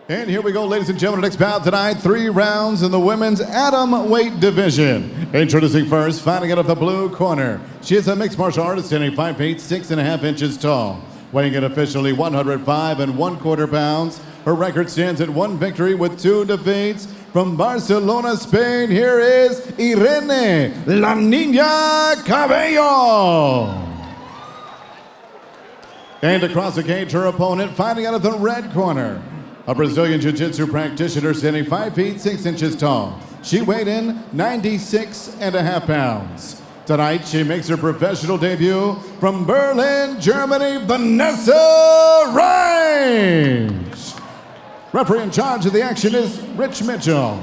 And here we go, ladies and gentlemen. Next bout tonight, 3 rounds in the women's atom weight division. Introducing first, fighting out of the blue corner. She is a mixed martial artist, standing 5 feet 6.5 inches tall, weighing in officially 105 1/4 pounds. Her record stands at 1 victory with 2 defeats. From Barcelona, Spain, here is Irene "La Niña" Cabello. And across the cage, her opponent, fighting out of the red corner. A Brazilian Jiu-Jitsu practitioner standing 5 feet 6 inches tall. She weighed in 96.5 pounds. Tonight, she makes her professional debut from Berlin, Germany, Vanessa Reinsch. Referee in charge of the action is Rich Mitchell.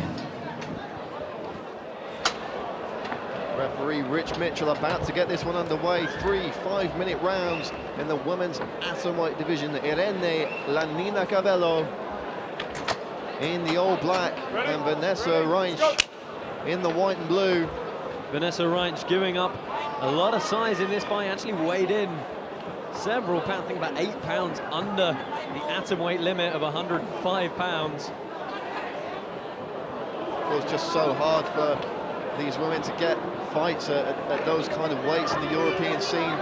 Referee Rich Mitchell about to get this one underway. 3 5-minute rounds in the women's atomweight division. Irene "La Niña" Cabello in the all black and Vanessa Reinsch in the white and blue. Vanessa Reinsch giving up a lot of size in this fight, actually weighed in several pounds, I think about 8 pounds under the atomweight limit of 105 pounds. It was just so hard for these women to get fights at those kind of weights in the European scene.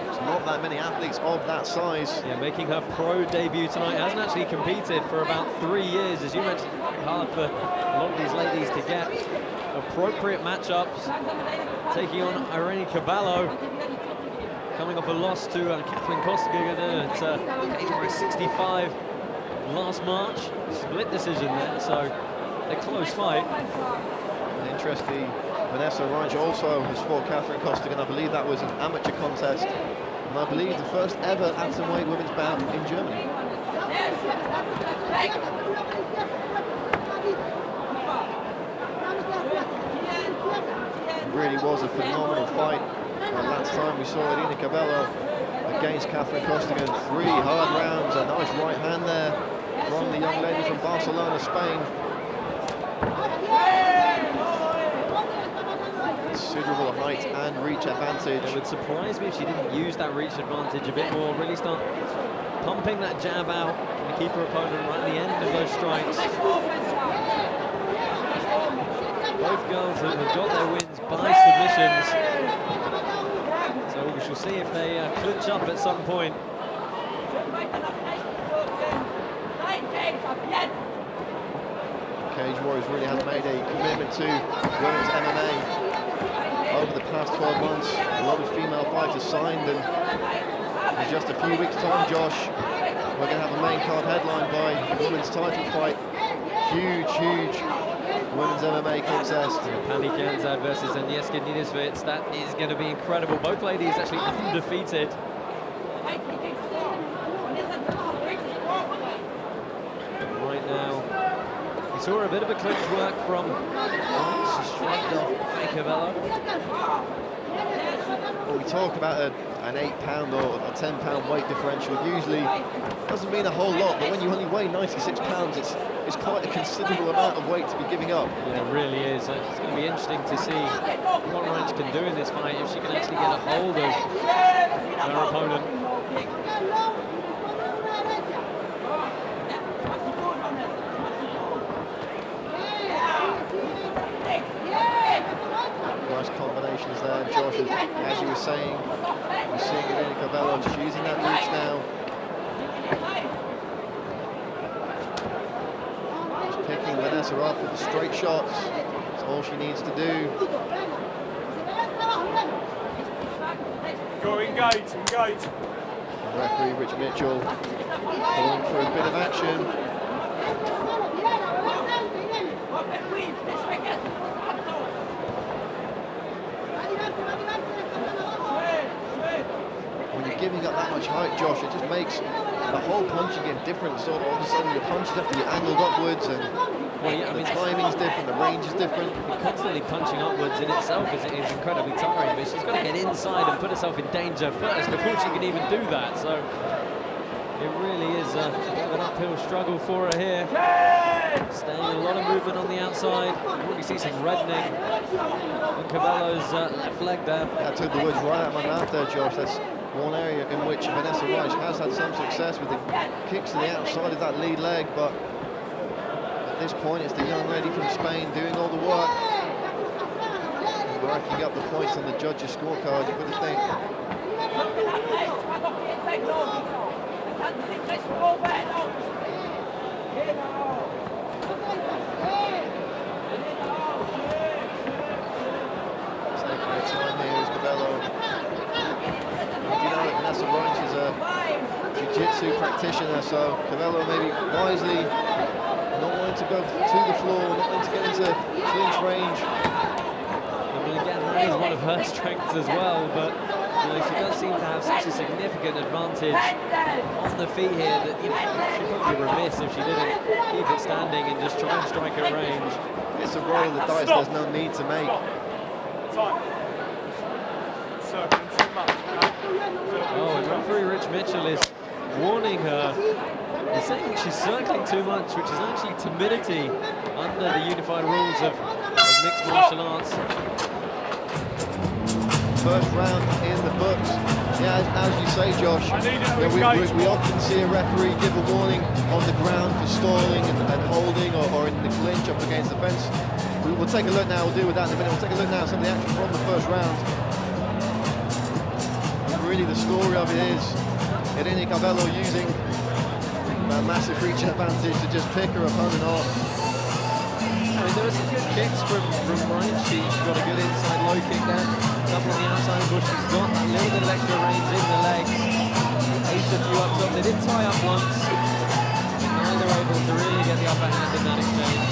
There's not that many athletes of that size. Yeah, making her pro debut tonight. Hasn't actually competed for about 3 years. As you mentioned, it's very hard for a lot of these ladies to get appropriate matchups. Taking on Irene Cabello, coming off a loss to Catherine Costigan at cage number 65 last March. Split decision there, so a close fight. Interesting, Vanessa Reinsch also has fought Catherine Costigan. I believe that was an amateur contest, and I believe the first ever atomweight women's bout in Germany. It really was a phenomenal fight. Last time we saw Irene Cabello against Catherine Costigan. 3 hard rounds, a nice right hand there from the young lady from Barcelona, Spain. Considerable height and reach advantage. It would surprise me if she didn't use that reach advantage a bit more, really start pumping that jab out and keep her opponent right at the end of those strikes. Both girls have got their wins by submissions, so we shall see if they clinch up at some point. Cage Warriors really has made a commitment to women's MMA over the past 12 months. A lot of female fighters signed, and in just a few weeks' time, Josh, we're going to have a main card headlined by a women's title fight. Huge women's MMA contest. Pani Genza versus Agnieszka Niedeswitz. That is going to be incredible. Both ladies actually undefeated. Right now, we saw a bit of a clinch work from she shrugged off by Cabello. Well, we talk about an 8-pound or a 10-pound weight differential. Usually doesn't mean a whole lot, but when you only weigh 96 pounds, it's quite a considerable amount of weight to be giving up. Yeah, it really is. It's going to be interesting to see what Reinsch can do in this fight, if she can actually get a hold of her opponent. Nice combinations there, Josh. As you were saying, we're seeing Irene Cabello just using that reach now. Just picking Vanessa up with the straight shots. That's all she needs to do. Go, engage. Referee Rich Mitchell calling for a bit of action. When you're giving up that much height, Josh, it just makes the whole punching get different. So all of a sudden your punches have to be angled upwards, and the timing's different, the range is different. Constantly punching upwards in itself is incredibly tiring, but she's got to get inside and put herself in danger first before she can even do that. So it really is a bit of an uphill struggle for her here. Staying a lot of movement on the outside. You already see some reddening on Cabello's left leg there. That took the words right out of my mouth there, Josh. That's one area in which Vanessa Reinsch has had some success with the kicks to the outside of that lead leg, but At this point, it's the young lady from Spain doing all the work. Racking up the points on the judges' scorecard, you've got to think. Taking her time here is Cabello. You know that Vanessa Reinsch is a jiu-jitsu practitioner, so Cabello maybe wisely not wanting to go to the floor, not wanting to get into clinch range. Again, that is one of her strengths as well, but she does seem to have such a significant advantage on the feet here that she'd probably be remiss if she didn't keep it standing and just try and strike at range. It's a roll of the dice there's no need to make. Oh, and referee Rich Mitchell is warning her. He's saying she's circling too much, which is actually timidity under the unified rules of mixed martial arts. First round in the books. Yeah, as you say, Josh, we often see a referee give a warning on the ground for stalling and holding or in the clinch up against the fence. We'll take a look now, we'll deal with that in a minute. We'll take a look now at some of the action from the first round. And really the story of it is Irene Cabello using that massive reach advantage to just pick her opponent off. I mean, there were some good kicks from Reinsch. She got a good inside low kick there. Couple on the outside, but she's got a little bit of extra range in the legs. Aced a few up top. They did tie up once, but neither able to really get the upper hand in that exchange.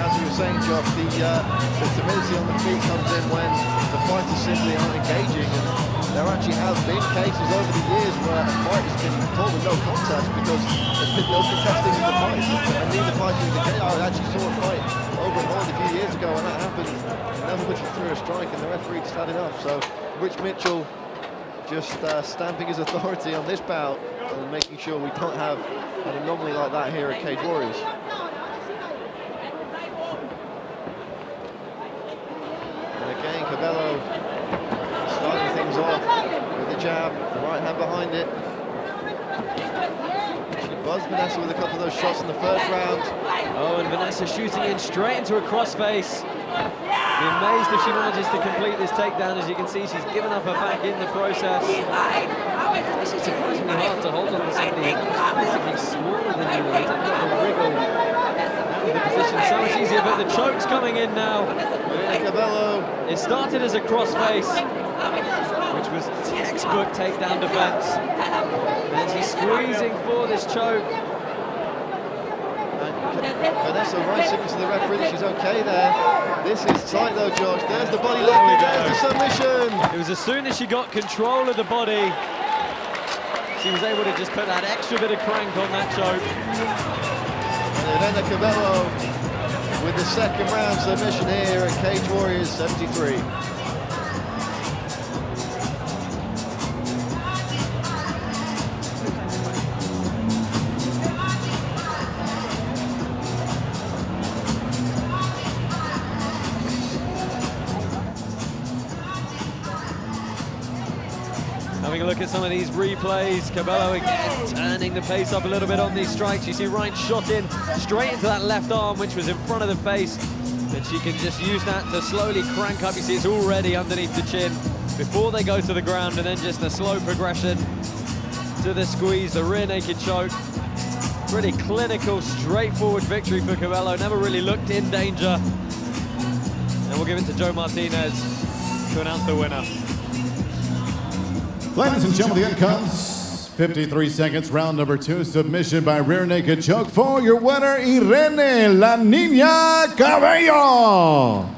As you were saying, Josh, the timidity on the feet comes in when the fighters simply aren't engaging. And there actually have been cases over the years where a fight has been called a no contest because there's been no contesting in the fight. And neither fighter is engaged. I actually saw a fight over in Holland a few years ago when that happened. Never much threw a strike and the referee just had enough. So Rich Mitchell just stamping his authority on this bout and making sure we don't have an anomaly like that here at Cage Warriors. And again, Cabello starting things off with the jab, the right hand behind it. She buzzed Vanessa with a couple of those shots in the first round. Oh, and Vanessa shooting in straight into a crossface. Be amazed if she manages to complete this takedown. As you can see, she's given up her back in the process. This is surprisingly hard to hold on to somebody physically smaller than you. They don't have a wiggle out of the position. So much easier, but the choke's coming in now. Cabello. It started as a crossface, which was textbook takedown defense. And she's squeezing for this choke. Vanessa Reinsch signals to the referee that she's okay there. This is tight though, Josh. There's the body lock, there's the submission. It was as soon as she got control of the body, she was able to just put that extra bit of crank on that choke. And Irene Cabello with the second round submission here at Cage Warriors 73. Having a look at some of these replays, Cabello again turning the pace up a little bit on these strikes. You see Reinsch shot in straight into that left arm, which was in front of the face. And she can just use that to slowly crank up. You see it's already underneath the chin before they go to the ground, and then just a slow progression to the squeeze, the rear naked choke. Pretty clinical, straightforward victory for Cabello. Never really looked in danger. And we'll give it to Joe Martinez to announce the winner. Ladies and gentlemen, the end comes 53 seconds, round number 2, submission by rear naked choke for your winner, Irene La Niña Cabello.